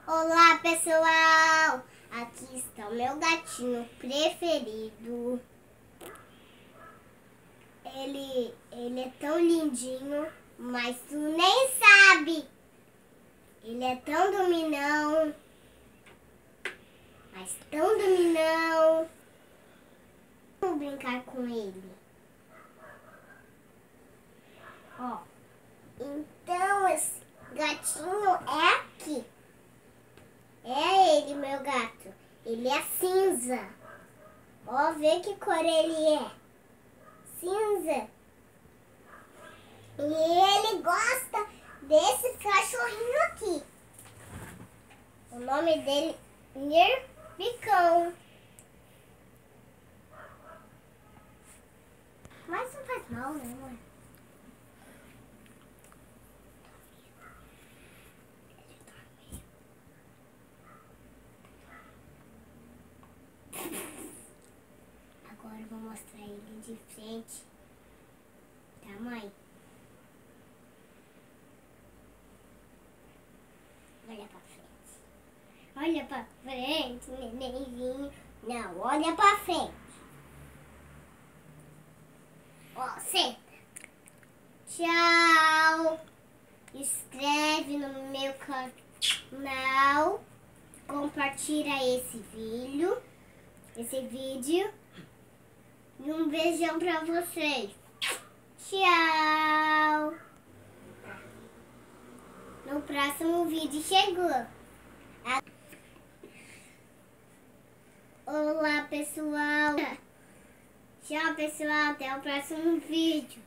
Olá, pessoal! Aqui está o meu gatinho preferido. Ele é tão lindinho, mas tu nem sabe. Ele é tão dominão, mas tão dominão. Vamos brincar com ele. Ó, então esse gatinho é aqui. É ele, meu gato. Ele é cinza. Ó, vê que cor ele é. Cinza. E ele gosta desse cachorrinho aqui. O nome dele é Nirbicão. Mas não faz mal, né, mãe? Agora eu vou mostrar ele de frente. Tá, mãe? Olha pra frente. Olha pra frente, nenenzinho. Não, olha pra frente. Ó, senta. Tchau. Inscreve no meu canal. Compartilha esse vídeo. E um beijão pra vocês. Tchau. No próximo vídeo chegou. Olá, pessoal. Tchau, pessoal. Até o próximo vídeo.